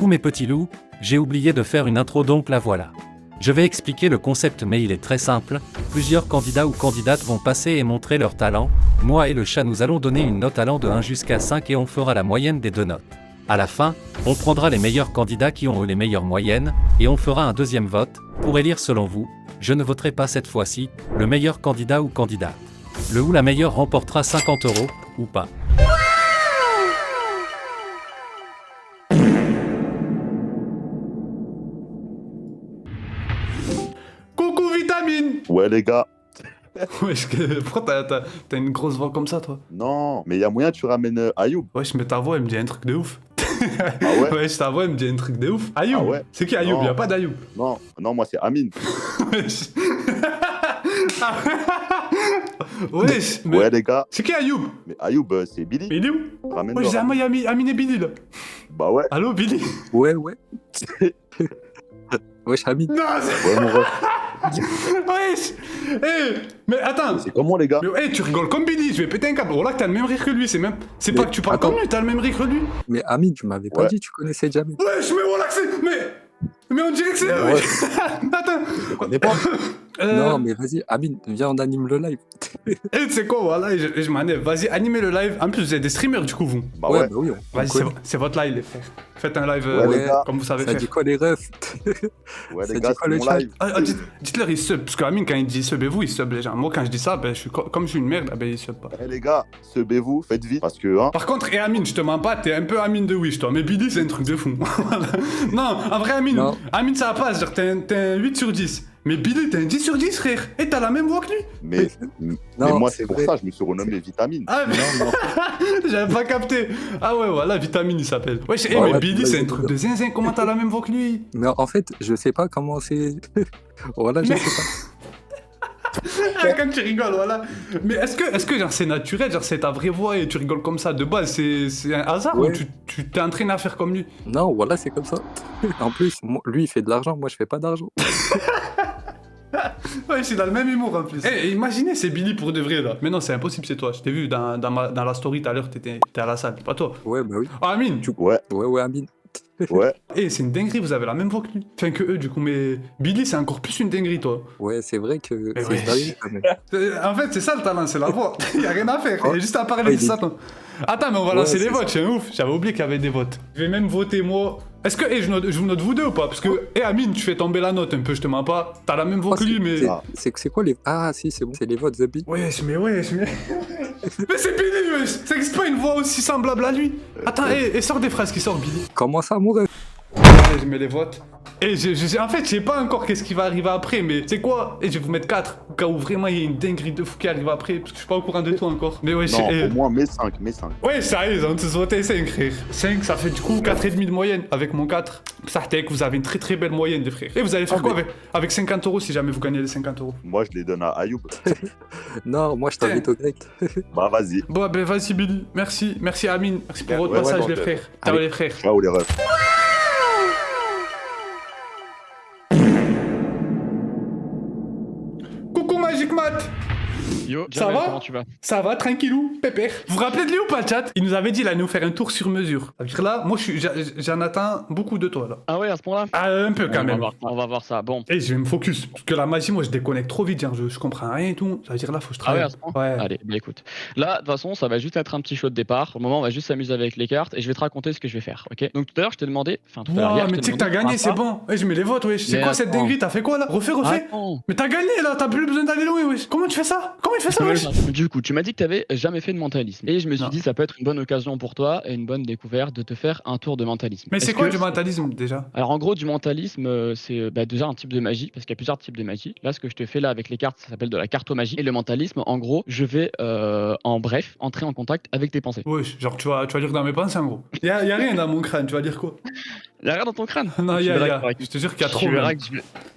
Coucou mes petits loups, j'ai oublié de faire une intro donc la voilà. Je vais expliquer le concept mais il est très simple, plusieurs candidats ou candidates vont passer et montrer leur talent, moi et le chat nous allons donner une note allant de 1 jusqu'à 5 et on fera la moyenne des deux notes. À la fin, on prendra les meilleurs candidats qui ont eu les meilleures moyennes, et on fera un deuxième vote, pour élire selon vous, je ne voterai pas cette fois-ci, le meilleur candidat ou candidate. Le ou la meilleure remportera 50 €, ou pas. Coucou Vitamine. Ouais, les gars. Wesh, pourquoi t'as une grosse voix comme ça, toi? Non, mais il y a moyen que tu ramènes Ayoub. Wesh, mais ta voix, elle me dit un truc de ouf. Ah ouais? Wesh, ta voix, elle me dit un truc de ouf. Ayoub. Ah ouais? C'est qui Ayoub? Non. Y'a pas d'Ayoub. Non, non, moi c'est Amine. Wesh. Wesh, mais Ouais, les gars. c'est qui Ayoub? Mais Ayoub, c'est Billy. Mais il est où? Ramène-le. Wesh, moi, y'a Amine et Billy, là. Bah ouais. Allô, Billy? Ouais. Wesh, Hamid. Non, c'est... Ouais, mon ref. Wesh. Mais attends. C'est comment, les gars? Mais tu rigoles comme Billy, je vais péter un câble. Oh là, que t'as le même rire que lui, c'est pas Mais que tu parles attends. comme lui, t'as le même rire que lui. Mais Hamid, tu m'avais pas Ouais. dit, tu connaissais jamais. Wesh, mais voilà que c'est... Mais on dirait que c'est... Ouais. Attends. Je connais pas. Non, mais vas-y, Hamid, viens, on anime le live. Tu sais quoi, voilà, je m'enlève. Vas-y, animez le live. En plus, vous êtes des streamers, du coup, vous. Bah ouais. bah oui, on Vas-y, connaît. c'est votre live, les frères. Faites un live Ouais, les gars. comme vous savez Ça faire. dit quoi, les refs? Ouais, Ça les dit gars, quoi, c'est le mon chat? live. Dites-leur, il sub. Parce qu'Amine, quand il dit subez-vous, il sub les gens. Moi, quand je dis ça, ben, comme je suis une merde, ben, il sub pas. Eh, les gars, subez-vous, faites vite. Parce que, hein. Par contre, et Amine, je te mens pas, t'es un peu Amine de Wish, toi. Mais Billy, c'est un truc de fou. Voilà. Non, en vrai, Amine, Non. Amine, ça passe. Genre, t'es un 8 sur 10. Mais Billy, t'es un 10 sur 10, frère. Et t'as la même voix que lui. Mais Non, moi, c'est c'est pour vrai. ça, je me suis renommé Vitamine. Ah, mais... Non, J'avais pas capté. Ah ouais, voilà, Vitamine, il s'appelle. Wesh, mais Ouais, Billy, ouais, c'est un ouais. truc de zinzin. Comment t'as la même voix que lui? mais en fait, je sais pas comment c'est. Voilà, je Mais- sais pas. Ah, quand tu rigoles, voilà. Mais est-ce que genre, c'est naturel, genre c'est ta vraie voix et tu rigoles comme ça de base, c'est un hasard Ouais. ou tu t'es entraîné à faire comme lui? Non, voilà, c'est comme ça. En plus, lui, il fait de l'argent, moi, je fais pas d'argent. Ouais, c'est dans le même humour en plus. Eh, imaginez, c'est Billy pour de vrai là. Mais non, c'est impossible, c'est toi. Je t'ai vu dans la story tout à l'heure, t'étais à la salle, pas toi. Ouais, bah oui. Ah, Amine. Ouais, Ouais, Hamid. ouais. Eh, c'est une dinguerie, vous avez la même voix que lui. Enfin, que eux, du coup, mais Billy, c'est encore plus une dinguerie, toi. Ouais, c'est vrai que Mais c'est ouais. sérieux quand même. En fait, c'est ça le talent, c'est la voix. Y a rien à faire. Oh. Y a juste à parler Oh, de il est- ça. Attends, mais on va Ouais, lancer c'est les ça. votes, c'est un ouf. J'avais oublié qu'il y avait des votes. Je vais même voter moi. Est-ce que je vous note vous deux ou pas? Parce que, Amine, tu fais tomber la note un peu, je te mens pas. T'as la même voix Oh, que lui, mais. C'est quoi les. Ah, si, c'est bon, c'est les votes, Zabi. Wesh, mais. Mais c'est Billy, wesh. Ça existe pas une voix aussi semblable à lui. Attends, et sors des phrases qui sortent, Billy. Comment ça, mon ref? Allez, je mets les votes. Et en fait, je sais pas encore qu'est-ce qui va arriver après, mais c'est quoi? Et je vais vous mettre 4, au cas où vraiment il y a une dinguerie de fou qui arrive après, parce que je suis pas au courant de tout encore. Mais ouais, Non, au moins, mets 5, mets 5. ouais, sérieux, on tous voté 5, frère. 5, ça fait du coup 4,5 de moyenne avec mon 4. Ça fait que vous avez une très très belle moyenne, les frères. Et vous allez faire quoi avec 50 € si jamais vous gagnez les 50 €? Moi, je les donne à Ayoub. Non, moi, je t'invite au grec. Bah, vas-y. Bon, ben vas-y, Billy. Merci Amine. Merci pour votre Ouais, passage, ouais, les bon, frères. Ciao, allez. les frères. Ciao, les refs. Coucou, Magic Matt. Yo, Ça Jamel, va comment tu vas? Ça va, tranquillou, pépère. Vous vous rappelez de lui ou pas, chat? Il nous avait dit, il allait nous faire un tour sur mesure. Ça veut dire là, moi, j'en attends beaucoup de toi, là. Ah ouais, à ce point-là? Ah, un peu quand même. On va voir ça. Bon. Et je vais me focus. Parce que la magie, moi, je déconnecte trop vite. Genre, je comprends rien et tout. Ça veut dire là, faut que je Ah ouais, travaille. à ce point? Ouais. Allez, bah écoute. Là, de toute façon, ça va juste être un petit show de départ. Pour le moment, on va juste s'amuser avec les cartes et je vais te raconter ce que je vais faire, ok? Donc tout à l'heure, je t'ai demandé. Enfin, tout à l'heure, Wow, hier, mais je tu t'ai sais que t'as demandé gagné, pour c'est un bon. Ouais, je mets les votes, wesh. C'est Mais quoi cette attends. dinguerie? T'as fait quoi là? Refais. Attends. Mais t'as gagné là, t'as plus besoin d'aller loin, wesh. Comment tu fais ça? Comment il fait ça, wesh? Du coup, tu m'as dit que t'avais jamais fait de mentalisme. Et je me suis Non. dit, ça peut être une bonne occasion pour toi et une bonne découverte de te faire un tour de mentalisme. Mais c'est Est-ce quoi que- du mentalisme déjà? Alors en gros, du mentalisme, c'est déjà un type de magie, parce qu'il y a plusieurs types de magie. Là, ce que je te fais là avec les cartes, ça s'appelle de la cartomagie. Et le mentalisme, en gros, je vais, en bref, entrer en contact avec tes pensées. Wesh, genre tu vas lire dans mes pensées en gros. Y'a rien dans mon crâne, tu vas dire quoi? Il y a rien dans ton crâne. Non, Tu y'a. verras que- Je te jure qu'il y a trop. Tu verras même. que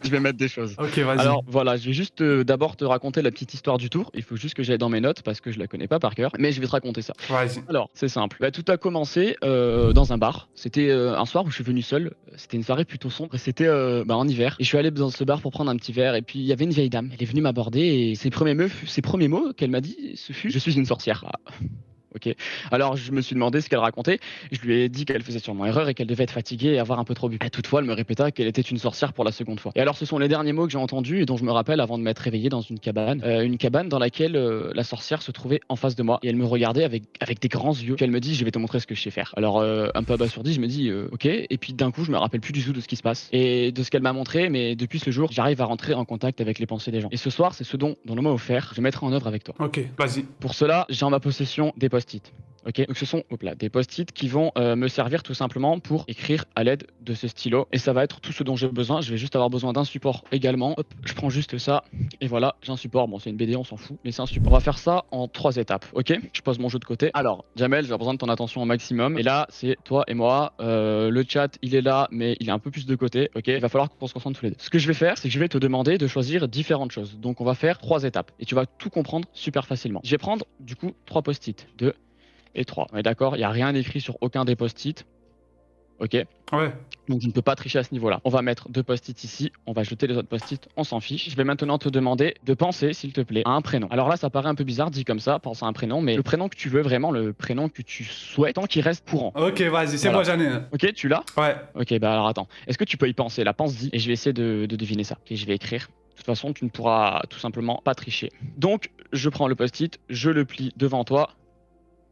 je vais mettre des choses. Ok, vas-y. Alors voilà, je vais juste d'abord te raconter la petite histoire du tour. Il faut juste que j'aille dans mes notes parce que je la connais pas par cœur, mais je vais te raconter ça. Vas-y. Alors, c'est simple. Bah, tout a commencé dans un bar. C'était un soir où je suis venu seul. C'était une soirée plutôt sombre et c'était en hiver. Et je suis allé dans ce bar pour prendre un petit verre. Et puis il y avait une vieille dame. Elle est venue m'aborder et ses premiers mots qu'elle m'a dit, ce fut: je suis une sorcière. Ah. Ok. Alors je me suis demandé ce qu'elle racontait. Je lui ai dit qu'elle faisait sûrement erreur et qu'elle devait être fatiguée et avoir un peu trop bu. Et toutefois, elle me répéta qu'elle était une sorcière pour la seconde fois. Et alors, ce sont les derniers mots que j'ai entendus et dont je me rappelle avant de m'être réveillé dans une cabane dans laquelle la sorcière se trouvait en face de moi et elle me regardait avec des grands yeux. Puis elle me dit, je vais te montrer ce que je sais faire. Alors un peu abasourdi, je me dis, ok. Et puis d'un coup, je me rappelle plus du tout de ce qui se passe et de ce qu'elle m'a montré. Mais depuis ce jour, j'arrive à rentrer en contact avec les pensées des gens. Et ce soir, c'est ce dont on m'a offert. Je mettrai en œuvre avec toi. Ok, vas-y. Pour cela, j'ai en ma possession des post-it. Ok, donc ce sont des post-it qui vont me servir tout simplement pour écrire à l'aide de ce stylo. Et ça va être tout ce dont j'ai besoin. Je vais juste avoir besoin d'un support également. Hop, je prends juste ça. Et voilà, j'ai un support. Bon, c'est une BD, on s'en fout. Mais c'est un support. On va faire ça en 3 étapes. Ok, je pose mon jeu de côté. Alors, Jamel, j'ai besoin de ton attention au maximum. Et là, c'est toi et moi. Le chat, il est là, mais il est un peu plus de côté. Ok, il va falloir qu'on se concentre tous les deux. Ce que je vais faire, c'est que je vais te demander de choisir différentes choses. Donc, on va faire 3 étapes. Et tu vas tout comprendre super facilement. Je vais prendre, du coup, 3 post-it. 2 et 3. On est d'accord, il n'y a rien écrit sur aucun des post-it. Ok. Ouais. Donc je ne peux pas tricher à ce niveau-là. On va mettre 2 post-it ici, on va jeter les autres post-it, on s'en fiche. Je vais maintenant te demander de penser, s'il te plaît, à un prénom. Alors là, ça paraît un peu bizarre dit comme ça, pense à un prénom, mais le prénom que tu veux vraiment, le prénom que tu souhaites, tant qu'il reste courant. Ok, vas-y, c'est Voilà. moi, j'en ai un. Ok, tu l'as? Ouais. Ok, bah alors attends. Est-ce que tu peux y penser là? Pense-y et je vais essayer de deviner ça. Ok, je vais écrire. De toute façon, tu ne pourras tout simplement pas tricher. Donc, je prends le post-it, je le plie devant toi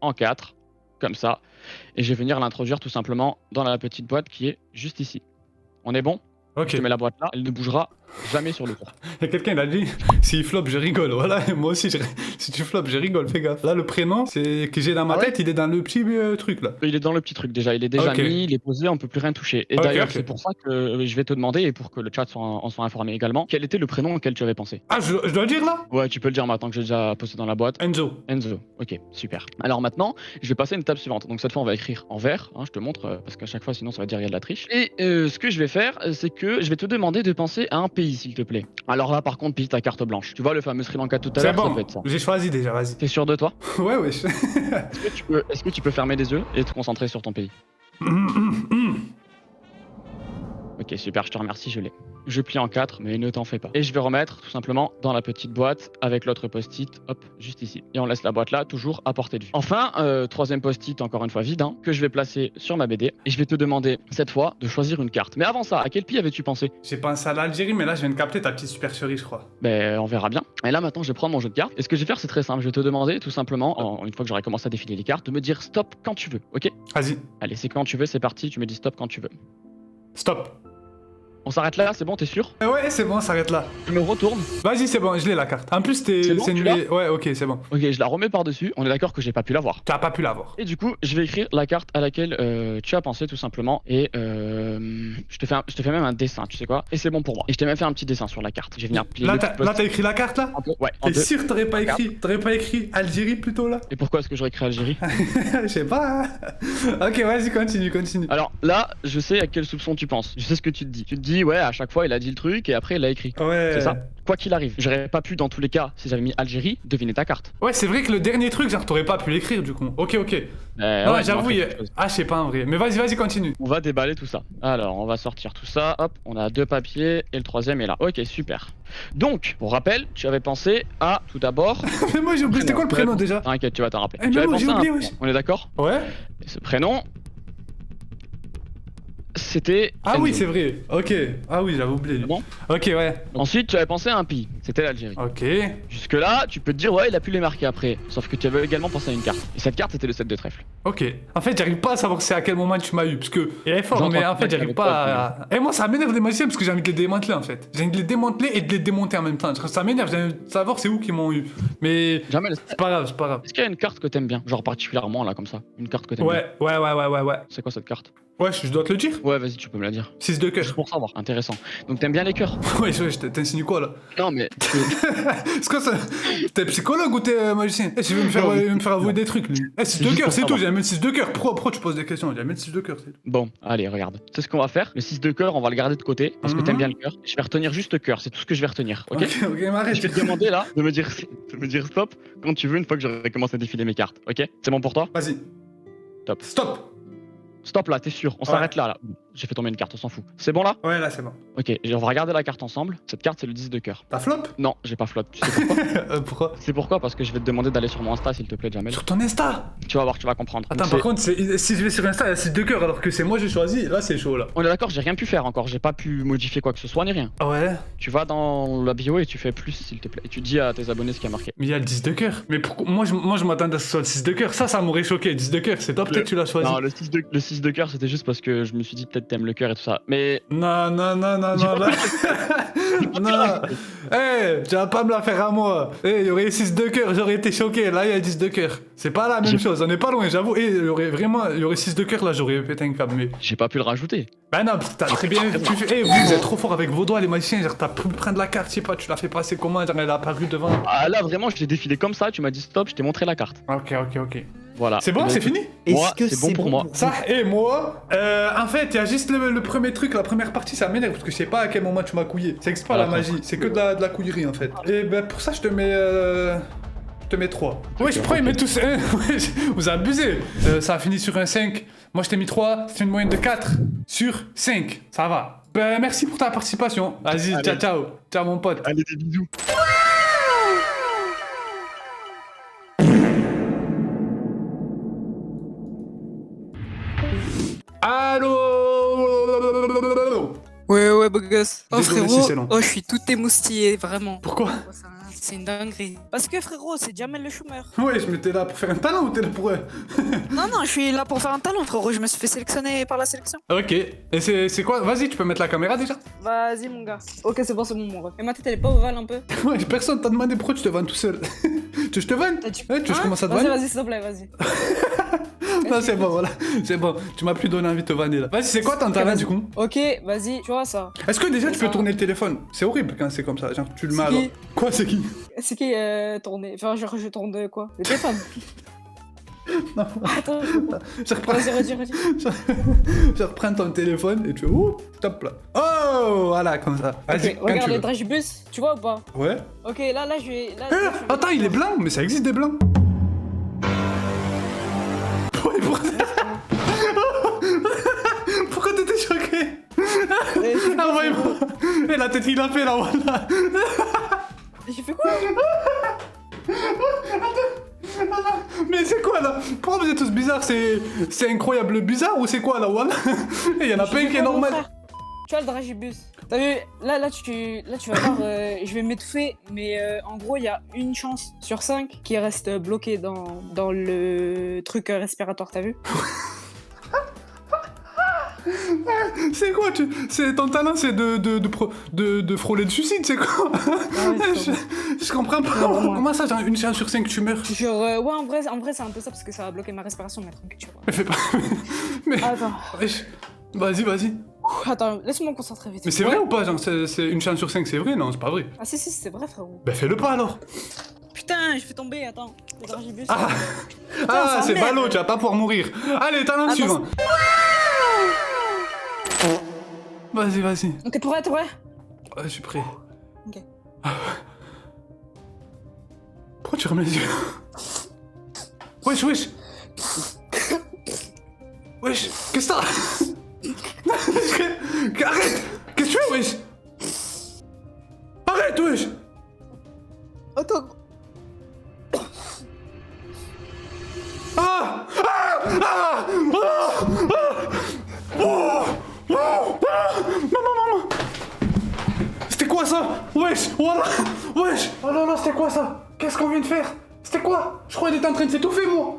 en 4. Comme ça, et je vais venir l'introduire tout simplement dans la petite boîte qui est juste ici. On est bon? Ok. Je te mets la boîte là, elle ne bougera jamais sur le cours. Il y a quelqu'un, il a dit, s'il flop, je rigole. Voilà, moi aussi, si tu flop, je rigole, fais gaffe. Là, le prénom, c'est que j'ai dans ma Ah ouais tête, il est dans le petit truc là. Il est dans le petit truc déjà, il est déjà Ok. mis, il est posé, on peut plus rien toucher. Et Ok, d'ailleurs, ok. c'est pour ça que je vais te demander, et pour que le chat en soit informé également, quel était le prénom auquel tu avais pensé? Ah, je dois le dire là? Ouais, tu peux le dire maintenant que j'ai déjà posé dans la boîte. Enzo. Enzo, ok, super. Alors maintenant, je vais passer à une étape suivante. Donc cette fois, on va écrire en vert, hein, je te montre, parce qu'à chaque fois, sinon, ça va dire il y a de la triche. Et ce que je vais faire, c'est que je vais te demander de penser à un pays, s'il te plaît. Alors là, par contre, pile ta carte blanche. Tu vois le fameux Sri Lanka tout à C'est l'heure, ça bon, peut être ça. j'ai choisi déjà, vas-y. T'es sûr de toi? Ouais, ouais. Est-ce que tu peux fermer les yeux et te concentrer sur ton pays? Ok, super, je te remercie, je l'ai. Je plie en 4, mais ne t'en fais pas. Et je vais remettre tout simplement dans la petite boîte avec l'autre post-it, hop, juste ici. Et on laisse la boîte là, toujours à portée de vue. Enfin, 3ème post-it, encore une fois vide, hein, que je vais placer sur ma BD. Et je vais te demander, cette fois, de choisir une carte. Mais avant ça, à quel pays avais-tu pensé? J'ai pensé à l'Algérie, mais là, je viens de capter ta petite supercherie, je crois. Ben, on verra bien. Et là, maintenant, je vais prendre mon jeu de cartes. Et ce que je vais faire, c'est très simple. Je vais te demander, tout simplement, une fois que j'aurai commencé à défiler les cartes, de me dire stop quand tu veux, ok? Vas-y, Allez, c'est quand tu veux, c'est parti. Tu me dis stop quand tu veux. stop. On s'arrête là, c'est bon, t'es sûr? Ouais, c'est bon, s'arrête là. Je me retourne. Vas-y, c'est bon, je l'ai la carte. En plus, C'est bon, tu l'as Ouais, ok, c'est bon. Ok, je la remets par-dessus. On est d'accord que j'ai pas pu la voir. Tu as pas pu l'avoir. Et du coup, je vais écrire la carte à laquelle tu as pensé tout simplement. Et je te fais même un dessin, tu sais quoi? Et c'est bon pour moi. Et je t'ai même fait un petit dessin sur la carte. Je vais venir plier Là, le t'as petit post-it écrit la carte là? en deux. Ouais, en T'es deux. sûr que t'aurais pas écrit Algérie plutôt là? Et pourquoi est-ce que j'aurais écrit Algérie? Je sais pas. Ok, vas-y, continue. Alors là, je sais à quel soupçon tu penses. Je sais ce que tu te dis. Tu te dis, ouais, à chaque fois, il a dit le truc et après, il l'a écrit. Ouais. C'est ça. Quoi qu'il arrive, j'aurais pas pu, dans tous les cas, si j'avais mis Algérie, deviner ta carte. Ouais, c'est vrai que le dernier truc, genre, t'aurais pas pu l'écrire du coup. Ok. Non, ouais, j'avoue, il m'en fait quelque chose. ah, je sais pas en vrai. Mais vas-y, continue. On va déballer tout ça. Alors, on va sortir tout ça. Hop, on a 2 papiers et le 3ème est là. Ok, super. Donc, pour rappel, tu avais pensé à, tout d'abord... Mais moi, j'ai oublié, c'était quoi le prénom déjà? T'inquiète, tu vas t'en rappeler. Eh, Tu mais avais moi, j'ai pensé à un oublié, prénom. wesh. On est d'accord? Ouais. Et ce prénom, c'était Ah oui, Enzo. c'est vrai. Ok. Ah oui, j'avais oublié. C'est bon. Ok, ouais. Ensuite, tu avais pensé à un pays. C'était l'Algérie. Ok. Jusque-là, tu peux te dire, ouais, il a pu les marquer après. Sauf que tu avais également pensé à une carte. Et cette carte, c'était le 7 de trèfle. Ok. En fait, j'arrive pas à savoir c'est à quel moment tu m'as eu. Parce que il est fort, J'entends mais en pas fait, j'arrive avec pas toi, à. Et moi, ça m'énerve des magiciens parce que j'ai envie de les démanteler en fait. J'ai envie de les démanteler et de les démonter en même temps. Ça m'énerve, j'ai envie de savoir c'est où qu'ils m'ont eu. Mais. Jamais. C'est pas grave, c'est pas grave. Est-ce qu'il y a une carte que t'aimes bien? Genre particulièrement, là, comme ça. Une carte que t'aimes bien. Ouais. C'est quoi cette carte? Ouais, je dois te le dire. Ouais, vas-y, tu peux me la dire. 6 de cœur. Juste pour savoir. Intéressant. Donc, t'aimes bien les cœurs? Ouais, t'insinues quoi là? Non, mais. C'est quoi ça? T'es psychologue ou t'es magicien? Eh, tu veux me faire avouer des trucs, lui. Eh, 6 C'est de juste cœur, pour c'est tout, savoir. j'ai mis 6 de cœur. Pourquoi tu poses des questions? J'ai mis 6 de cœur, c'est tout. Bon, allez, regarde. C'est ce qu'on va faire. Le 6 de cœur, on va le garder de côté. Parce que t'aimes bien le cœur. Je vais retenir juste cœur. C'est tout ce que je vais retenir. Ok? Ok, m'arrête. Je vais te demander là de me dire stop quand tu veux une fois que j'aurai commencé à défiler mes cartes. Ok? C'est bon pour toi? Vas-y. Top. Stop. Stop là, t'es sûr? On s'arrête là. J'ai fait tomber une carte, on s'en fout. C'est bon là? Ouais, là, c'est bon. Ok, on va regarder la carte ensemble. Cette carte, c'est le 10 de cœur. T'as flop? Non, j'ai pas flop. Tu sais pourquoi? Pourquoi? C'est pourquoi? Parce que je vais te demander d'aller sur mon Insta, s'il te plaît, Jamel. Sur ton Insta? Tu vas voir, tu vas comprendre. Attends, Donc, par contre, si je vais sur Insta, il y a 6 de cœur alors que c'est moi j'ai choisi. Là, c'est chaud là. on est d'accord, j'ai rien pu faire encore. J'ai pas pu modifier quoi que ce soit ni rien. Ah ouais? Tu vas dans la bio et tu fais plus, s'il te plaît. Et tu dis à tes abonnés ce qui a marqué. Mais il y a le 10 de cœur. Mais pourquoi moi, je m'attendais à ce que ce soit le 6 de cœur. Ça m'aurait choqué. 10 de cœur, c'est toi, peut-être tu l'as choisi. Non, le 6 de cœur, c'était juste parce que je me suis dit peut-être t'aimes le cœur et tout ça. Mais Non, non, non, non, non, non. Non. Eh, tu vas pas me la faire à moi. Eh, il y aurait 6 de cœur, j'aurais été choqué. Là, il y a 10 de cœur. C'est pas la même chose, on est pas loin, j'avoue. Eh, il y aurait 6 de cœur, là, j'aurais pété un câble. Mais. j'ai pas pu le rajouter. Bah non, t'as très bien. Eh, vous êtes trop fort avec vos doigts, les magiciens. Genre, t'as pu prendre la carte, je sais pas, tu l'as fait passer comment? Genre, elle a apparu devant. Ah là, vraiment, je t'ai défilé comme ça, tu m'as dit stop, je t'ai montré la carte. Ok, ok, ok. Voilà. C'est bon, Eh ben, c'est écoute, fini? Moi, c'est bon pour moi. Ça, et moi, en fait, il y a juste le premier truc, la première partie, ça m'énerve parce que je sais pas à quel moment tu m'as couillé. C'est exprès la magie, c'est que de la couillerie en fait. Et ben pour ça, je te mets 3. Ouais, je prends, ils mettent tous 1. Vous abusez. Ça a fini sur un 5. Moi, je t'ai mis 3. C'est une moyenne de 4 sur 5. Ça va. Ben, merci pour ta participation. Vas-y, ciao, ciao. Ciao, mon pote. Allez, des bisous. Allô? Ouais, beau gosse. Oh Désolé si frérot, c'est long. oh je suis tout émoustillé, vraiment. Pourquoi? Oh, c'est une dinguerie. Parce que frérot, c'est Jamel le chômeur. Ouais, je m'étais là pour faire un talent ou t'es là pour... Non, je suis là pour faire un talent, frérot. Je me suis fait sélectionner par la sélection. Ok. Et c'est quoi? Vas-y, tu peux mettre la caméra déjà? Vas-y, mon gars. Ok, c'est bon, mon ref. Et ma tête, elle est pas ovale un peu? Ouais, personne t'a demandé pourquoi tu te vannes tout seul. Tu veux que je te vanne? Ouais, tu veux que je commence à te vanner? Vas-y, s'il te plaît, vas-y. Non, c'est bon, voilà. C'est bon. Tu m'as plus donné envie de te vanner là. Vas-y, c'est quoi ton talent du coup? Ok, vas-y, tu vois ça. Est-ce que déjà tu peux ça. tourner le téléphone? C'est horrible quand c'est comme ça. Genre, tu le mets C'est alors. qui Quoi, c'est qui? C'est qui tourné? Enfin, genre, je tourne de quoi? Le téléphone. Non. Attends, Je reprends... redis. je reprends ton téléphone et tu fais ouh, stop là. Oh, voilà, comme ça. Vas-y, Ok, quand regarde tu le veux. dragibus, tu vois ou pas? Ouais. Ok, là, je vais. Là, Eh, là, je vais- attends, il est blanc, mais ça existe des blancs. Ouais, pourquoi t'étais choqué? je sais pas, Envoie-moi. Et la tête qu'il a fait là, voilà. J'ai fait quoi? Mais c'est quoi là? Pourquoi vous êtes tous bizarres? C'est incroyable bizarre ou c'est quoi là, voilà? Il y en a pas un qui est normal. Tu vois le dragibus. T'as vu? Là, tu vas voir, je vais m'étouffer, mais en gros, il y a une chance sur 5 qui reste bloquée dans le truc respiratoire, t'as vu? C'est quoi c'est ton talent, c'est de frôler le suicide, c'est quoi? Je comprends pas. Non, vraiment. Comment ça, genre une chance sur 5 tu meurs? Genre, ouais, en vrai, c'est un peu ça parce que ça va bloquer ma respiration, mais tranquille, tu vois. Mais fais pas. Mais. Attends, Wesh. Vas-y. attends, laisse-moi me concentrer vite. Mais c'est vrai ou pas? Genre, c'est une chance sur 5, c'est vrai? Non, c'est pas vrai. Ah, si, c'est vrai, frérot. Ben fais-le pas alors. Putain, je fais tomber, attends. Le dragibus. Ah, ça c'est merde. ballot, tu vas pas pouvoir mourir. Allez, talent Attends, suivant. Vas-y. T'es prêt, ouais? Ouais, je suis prêt. Ok. Pourquoi tu remets les yeux? Wesh. Wesh, qu'est-ce que t'as? Arrête! Qu'est-ce que tu fais, wesh? Arrête, wesh! Attends. Maman! C'était quoi ça? Wesh, voilà! Wesh! Oh là là, c'était quoi ça? Qu'est-ce qu'on vient de faire? C'était quoi? Je crois qu'il était en train de s'étouffer, moi!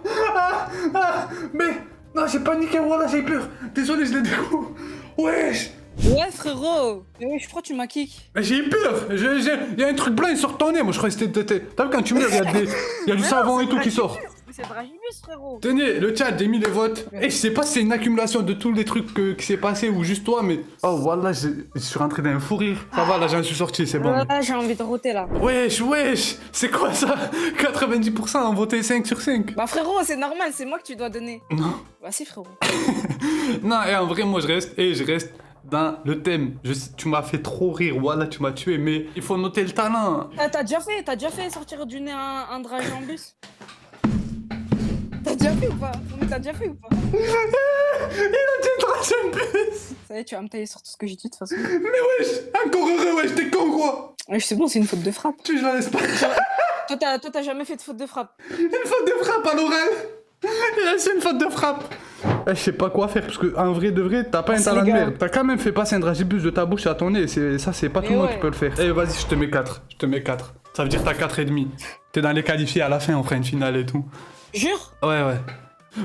Mais... Non, j'ai paniqué, voilà, j'ai peur! Désolé, je l'ai découvert! Wesh! Ouais, frérot. Mais je crois que tu m'as kick. Mais j'ai eu peur! Il y a un truc blanc, il sort de ton nez, moi je croyais que c'était... T'as vu quand tu meurs, il y a du savon et tout qui sort! Mais c'est dragibus, frérot. Tenez, le chat, j'ai mis les votes. Et je sais pas si c'est une accumulation de tous les trucs qui s'est passé ou juste toi, mais... Oh, voilà, je suis rentré dans un fou rire. Ça va, là, j'en suis sorti, c'est bon. Là, j'ai envie de roter, là. Wesh, c'est quoi ça? 90% ont voté 5 sur 5. Bah, frérot, c'est normal, c'est moi que tu dois donner. Non. Bah, si, frérot. Non, et en vrai, moi, je reste dans le thème. Tu m'as fait trop rire, voilà, tu m'as tué, mais il faut noter le talent. T'as déjà fait sortir du nez un dragibus? T'as déjà fait ou pas? T'as déjà fait ou pas? Il a dit troisième bus. Ça y est, tu vas me tailler sur tout ce que j'ai dit de toute façon. Mais wesh, encore heureux, wesh, t'es con quoi. Ouais, c'est bon, c'est une faute de frappe. Je la laisse pas. Toi, t'as jamais fait de faute de frappe. Une faute de frappe à l'oral. Il a laissé une faute de frappe. Je sais pas quoi faire parce que en vrai de vrai, t'as pas un C'est talent de les gars. merde. T'as quand même fait passer un dragibus de ta bouche à ton nez. Ça, c'est pas Mais tout le monde ouais. qui peut le faire. Eh, vas-y, je te mets 4. Je te mets 4. Ça veut dire que t'as 4 et demi. T'es dans les qualifiés à la fin, on fera une finale et tout. Jure? Ouais, ouais.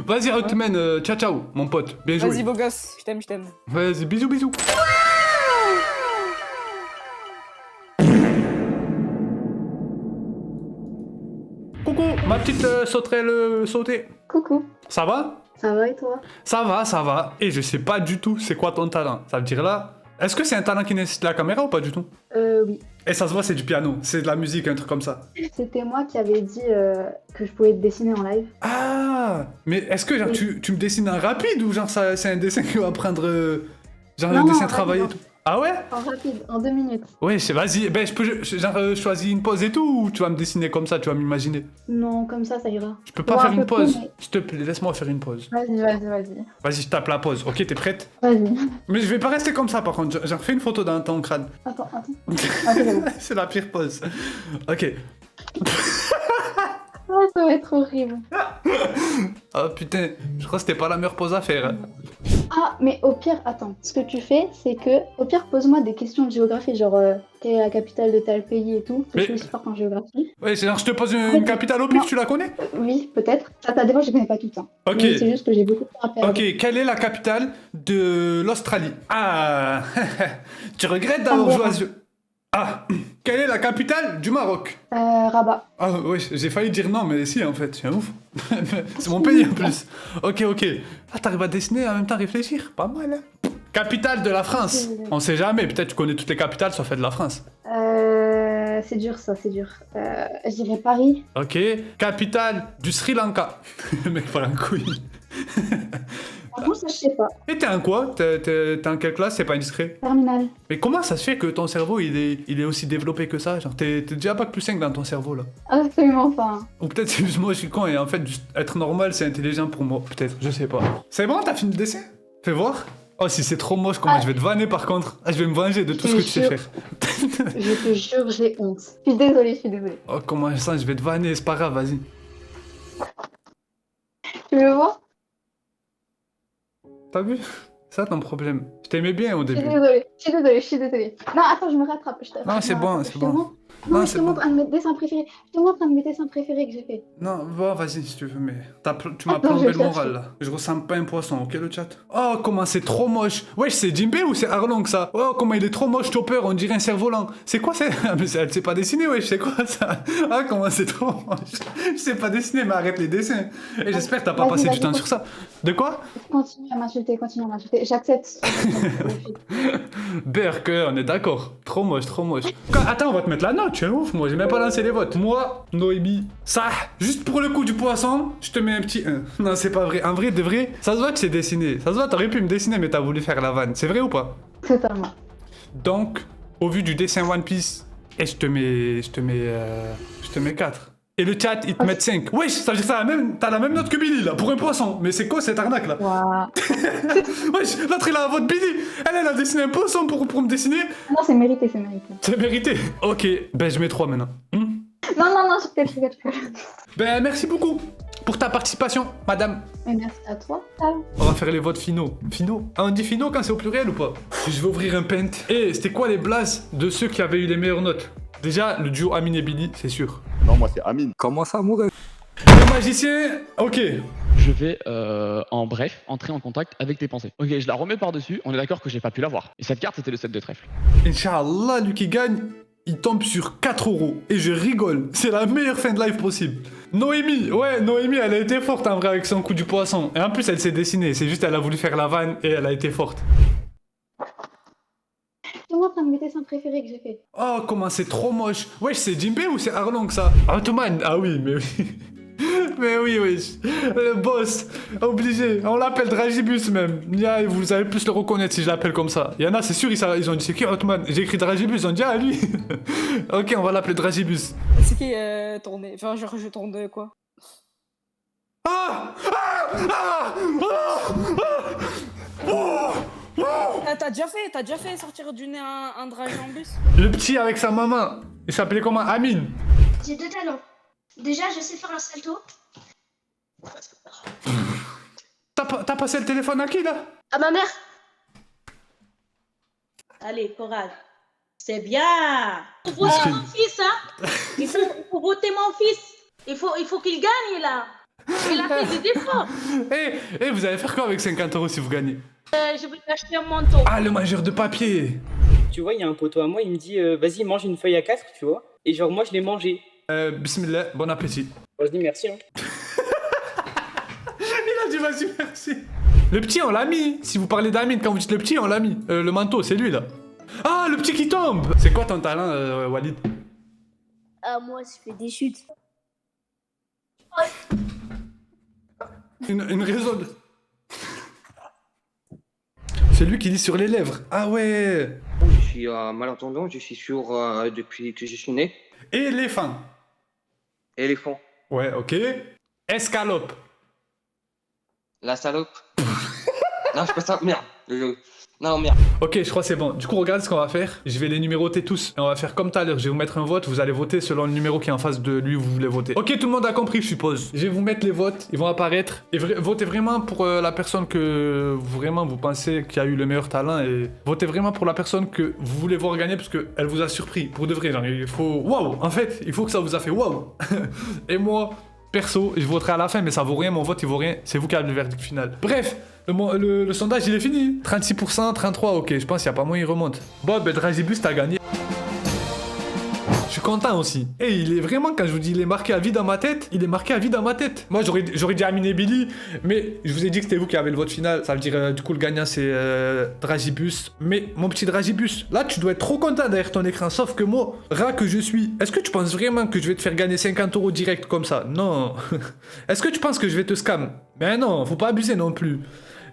Vas-y, Hotman, ciao ciao, mon pote. Bien joué. Vas-y, beau gosse, je t'aime, je t'aime. Vas-y, bisous, bisous. Coucou, ma petite sauterelle sautée. Coucou, Ça va? ça va et toi? Ça va, ça va. Et je sais pas du tout c'est quoi ton talent. Ça veut dire là, est-ce que c'est un talent qui nécessite la caméra ou pas du tout? Oui. Et ça se voit, c'est du piano, c'est de la musique, un truc comme ça. C'était moi qui avais dit que je pouvais te dessiner en live. Ah, mais est-ce que genre Oui. tu me dessines en rapide ou genre ça, c'est un dessin qui va prendre genre Non, un non, dessin en travaillé et rapide, tout? Ah ouais? En rapide, en 2 minutes. Ouais, vas-y, ben je peux choisir une pause et tout ou tu vas me dessiner comme ça, tu vas m'imaginer? Non, comme ça ira. Je peux pas Bon, faire un une peu pause. plus, mais- S'il te plaît, laisse-moi faire une pause. Vas-y, vas-y, vas-y. Vas-y, je tape la pause. Ok, t'es prête? Vas-y. Mais je vais pas rester comme ça par contre, genre fais une photo dans ton crâne. Attends. Ok, c'est bon. C'est la pire pause. Ok. Oh, ça va être horrible. Oh putain, je crois que c'était pas la meilleure pause à faire. Ah, mais au pire, attends. Ce que tu fais, c'est que, au pire, pose-moi des questions de géographie, genre, quelle est la capitale de tel pays et tout. Parce que Mais- je suis aussi forte en géographie. Ouais, c'est genre je te pose une capitale au pif, Non. tu la connais? Oui, peut-être. Ça, des fois, je connais pas tout. Hein. Ok. Mais c'est juste que j'ai beaucoup de temps à perdre. Ok, quelle est la capitale de l'Australie? Ah, tu regrettes d'avoir joué à ce jeu. Ah, quelle est la capitale du Maroc? Rabat. Ah ouais, j'ai failli dire non, mais si en fait, c'est un ouf. C'est mon pays en plus. Ok, ok. Ah, t'arrives à dessiner et en même temps réfléchir, pas mal hein. Capitale de la France. On sait jamais, peut-être tu connais toutes les capitales, ça fait de la France. C'est dur, ça, c'est dur. Je dirais Paris. Ok, capitale du Sri Lanka. Le mec part en couille. Franchement, ça, je sais pas. Et t'es en quoi? T'es en quelle classe? C'est pas indiscret. Terminal. Mais comment ça se fait que ton cerveau il est aussi développé que ça? Genre t'es déjà bac plus 5 dans ton cerveau là. Absolument pas. Hein. Ou peut-être c'est juste moi je suis con et en fait juste être normal c'est intelligent pour moi. Peut-être, je sais pas. C'est bon, t'as fini le dessin? Fais voir. Oh si c'est trop moche, comment je vais te vanner par contre. Ah je vais me venger de tout ce que tu sais Je faire. Je te jure, j'ai honte. Je suis désolée. Oh comment ça, je vais te vanner, c'est pas grave, vas-y. Tu le vois? T'as vu? C'est ça ton problème. Je t'aimais bien au Je début. suis désolée. Non, attends, je me rattrape. Non, c'est bon, c'est bon. Non, Non, je c'est te bon. montre un de mes dessins préférés. Je te montre un de mes dessins préférés que j'ai fait. Non, bon, vas-y si tu veux, mais tu m'as Attends, plombé je le cherche. moral là. Je ressemble pas à un poisson, ok le chat? Oh, comment c'est trop moche. Wesh, c'est Jimbei ou c'est Arlong ça? Oh, comment il est trop moche, Chopper, on dirait un cerf-volant. C'est quoi ça? Ah, mais elle sait pas dessiner, wesh, c'est quoi ça? Ah, comment c'est trop moche. Je sais pas dessiner, mais arrête les dessins. Et j'espère que t'as pas Vas-y, passé du vas-y, temps sur ça. De quoi? Continue à m'insulter. J'accepte. Berker, on est d'accord. Trop moche, trop moche. Attends, on va te mettre la note, tu es ouf, moi j'ai même pas lancé les votes. Moi, Noémie, ça, juste pour le coup du poisson, je te mets un petit 1. Non, c'est pas vrai. En vrai, de vrai, ça se voit que c'est dessiné. Ça se voit, t'aurais pu me dessiner, mais t'as voulu faire la vanne. C'est vrai ou pas? Totalement. Donc, au vu du dessin One Piece, et je te mets 4. Et le chat, ils te mettent 5. Wesh, ça veut dire que t'as la même note que Billy, là, pour un poisson. Mais c'est quoi cette arnaque, là? Waouh. Wesh, l'autre, il a un vote Billy. Elle a dessiné un poisson pour me dessiner. Non, c'est mérité. C'est mérité. Ok, ben je mets 3 maintenant. Non, je rigole. Ben merci beaucoup pour ta participation, madame. Et merci à toi. Ciao. On va faire les votes finaux. Finaux? Ah, on dit finaux quand c'est au pluriel ou pas? Je vais ouvrir un paint. Et c'était quoi les blazes de ceux qui avaient eu les meilleures notes? Déjà, le duo Amine et Billy, c'est sûr. Non, moi c'est Amine. Comment ça, mon gars? Le magicien, ok. Je vais, en bref, entrer en contact avec tes pensées. Ok, je la remets par-dessus, on est d'accord que j'ai pas pu l'avoir. Et cette carte, c'était le 7 de trèfle. Inch'Allah, lui qui gagne, il tombe sur 4 euros. Et je rigole. C'est la meilleure fin de live possible. Noémie, Noémie, elle a été forte en vrai avec son coup du poisson. Et en plus, elle s'est dessinée. C'est juste, elle a voulu faire la vanne et elle a été forte. Je te montre un de mes dessins préférés que j'ai fait. Oh, comment c'est trop moche. Wesh, c'est Jimbei ou c'est Arlong ça? Ottoman, ah oui, mais oui. Mais oui, wesh. Le boss, obligé. On l'appelle Dragibus même. Vous allez plus le reconnaître si je l'appelle comme ça. Il y en a, c'est sûr, ils ont dit c'est qui Ottoman? J'ai écrit Dragibus, ils ont dit ah lui. Ok, on va l'appeler Dragibus. C'est qui tourné? Enfin, genre, je tourne de quoi? Ah! Ah! T'as déjà fait sortir du nez un dragé en bus? Le petit avec sa maman, il s'appelait comment? Amine. J'ai 2 talents. Déjà, je sais faire un salto. T'as passé le téléphone à qui là? À ma mère. Allez, courage. C'est bien. Il faut voter mon fils, hein. Il faut voter mon fils. Il faut qu'il gagne, là. Il a fait des efforts. Eh, vous allez faire quoi avec 50 € si vous gagnez? Je vais t'acheter un manteau. Ah, le mangeur de papier. Tu vois, il y a un poteau à moi, il me dit vas-y, mange une feuille à 4, tu vois. Et genre, moi, je l'ai mangé. Bismillah, bon appétit. Moi, je dis merci, hein. Il a dit vas-y, merci. Le petit, on l'a mis. Si vous parlez d'Amine, quand vous dites le petit, on l'a mis. Le manteau, c'est lui là. Ah, le petit qui tombe. C'est quoi ton talent, Walid? Moi, je fais des chutes. Une raison de... C'est lui qui lit sur les lèvres. Ah ouais. Je suis malentendant, je suis sûr depuis que je suis né. Éléphant. Éléphant. Ouais, ok. Escalope. La salope. Non, je fais ça, merde. Non, merde. Ok, je crois que c'est bon. Du coup, regardez ce qu'on va faire. Je vais les numéroter tous. Et on va faire comme tout à l'heure. Je vais vous mettre un vote. Vous allez voter selon le numéro qui est en face de lui où vous voulez voter. Ok, tout le monde a compris, je suppose. Je vais vous mettre les votes. Ils vont apparaître. Et votez vraiment pour la personne que vous pensez qui a eu le meilleur talent. Et votez vraiment pour la personne que vous voulez voir gagner parce qu'elle vous a surpris. Pour de vrai, genre, il faut... Waouh. En fait, il faut que ça vous a fait waouh. Et moi... Perso, je voterai à la fin, mais ça vaut rien, mon vote il vaut rien, c'est vous qui avez le verdict final. Bref, le sondage il est fini. 36%, 33%, ok, je pense qu'il n'y a pas moyen il remonte. Bon, ben Dragibus, t'as gagné. Je suis content aussi. Et il est vraiment, quand je vous dis il est marqué à vie dans ma tête, il est marqué à vie dans ma tête. Moi j'aurais dit Amine et Billy, mais je vous ai dit que c'était vous qui avez le vote final. Ça veut dire, du coup, le gagnant c'est Dragibus. Mais mon petit Dragibus, là tu dois être trop content derrière ton écran, sauf que moi, rat que je suis, est-ce que tu penses vraiment que je vais te faire gagner 50 € direct comme ça? Non. Est-ce que tu penses que je vais te scam? Ben non, faut pas abuser non plus.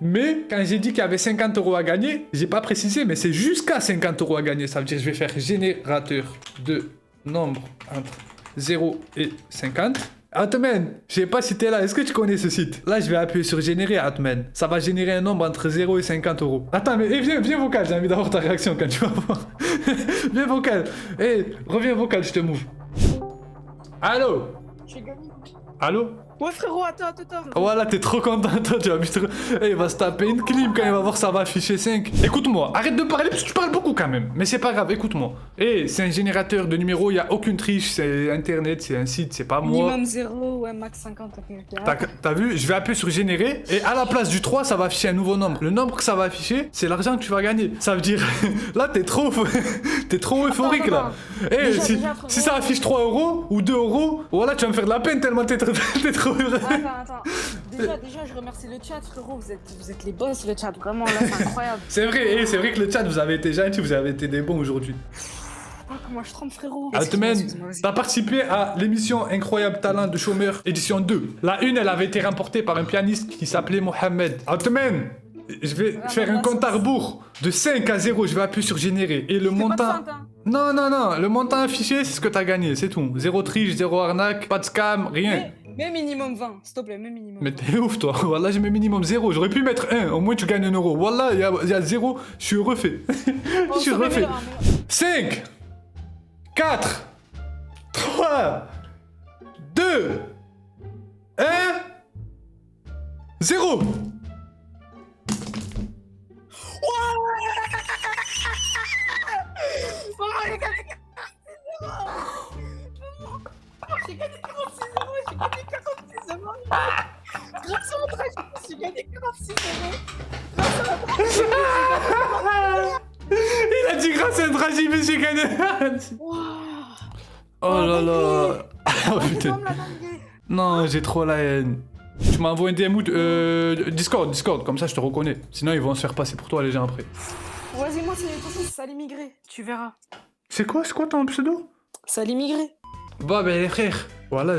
Mais quand j'ai dit qu'il y avait 50 € à gagner, j'ai pas précisé, mais c'est jusqu'à 50 € à gagner. Ça veut dire que je vais faire générateur de nombre entre 0 et 50. Atman, je sais pas si t'es là, est-ce que tu connais ce site? Là, je vais appuyer sur générer, Atman. Ça va générer un nombre entre 0 et 50 €. Attends, mais viens vocal, j'ai envie d'avoir ta réaction quand tu vas voir. Viens vocal. Reviens vocal, je te move. Allô? J'ai gagné. Allô? Ouais, frérot, attends. Voilà, t'es trop content, toi, tu vas vite... il va se taper une clim quand il va voir ça va afficher 5. Écoute-moi, arrête de parler parce que tu parles beaucoup quand même. Mais c'est pas grave, écoute-moi. C'est un générateur de numéros, il y a aucune triche, c'est internet, c'est un site, c'est pas moi. Minimum 0, ouais, max 50. T'as vu? Je vais appuyer sur générer et à la place du 3, ça va afficher un nouveau nombre. Le nombre que ça va afficher, c'est l'argent que tu vas gagner. Ça veut dire... là, t'es trop euphorique, là. Si ça affiche 3 € ou 2 €, voilà, tu vas me faire de la peine tellement t'es trop heureux. Attends. Déjà, je remercie le chat, frérot. Vous êtes les boss, le chat. Vraiment, là, c'est incroyable. C'est vrai que le chat, vous avez été gentil, vous avez été des bons aujourd'hui. Oh, comment je trempe, frérot. Altman, t'as participé à l'émission Incroyable Talent de Chômeur, édition 2. La une, elle avait été remportée par un pianiste qui s'appelait Mohamed. Altman, je vais faire un compte à rebours. De 5 à 0, je vais appuyer sur générer. Et le montant... Non, le montant affiché, c'est ce que t'as gagné, c'est tout. Zéro triche, zéro arnaque, pas de scam, rien. Mais minimum 20, s'il te plaît, mais minimum. Mais t'es ouf, toi. Wallah, j'ai mis minimum 0. J'aurais pu mettre 1. Au moins, tu gagnes 1 €. Wallah, il y a 0. Je suis refait. Je suis refait. 5, 4, 3, 2, 1, 0. J'ai gagné 46 €. Grâce à mon travail, j'ai gagné 46 €. Il a dit grâce à un Dragibus, j'ai gagné. Oh là là. Oh putain. Non, j'ai trop la haine. Tu m'as envoyé un DM Discord, comme ça je te reconnais. Sinon ils vont se faire passer pour toi les gens après. Vas-y, moi, de toute façon, c'est Salim Migré. Tu verras. C'est quoi ton pseudo? Salim Migré. Bah ben les frères, voilà,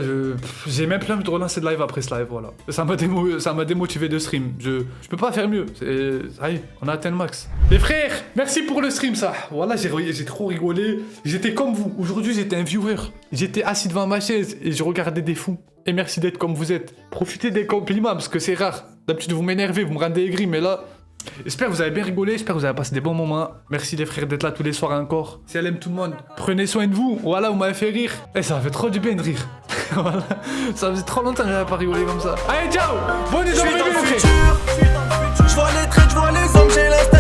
j'ai même plus envie de relancer de live après ce live, voilà. Ça m'a démotivé de stream, je peux pas faire mieux, ça y est, on a atteint le max. Les frères, merci pour le stream ça, voilà, j'ai trop rigolé, j'étais comme vous, aujourd'hui j'étais un viewer, j'étais assis devant ma chaise et je regardais des fous. et merci d'être comme vous êtes. Profitez des compliments parce que c'est rare. D'habitude vous m'énervez, vous me rendez aigri, mais là... J'espère que vous avez bien rigolé, j'espère que vous avez passé des bons moments. Merci les frères d'être là tous les soirs encore. Si elle aime tout le monde, prenez soin de vous. Voilà, vous m'avez fait rire. Et ça fait trop du bien de rire. Voilà. Ça faisait trop longtemps que j'avais pas rigolé comme ça. Allez, ciao. Bonne nuit, les frères. Je vois les traits, je vois les hommes, j'ai l'instinct.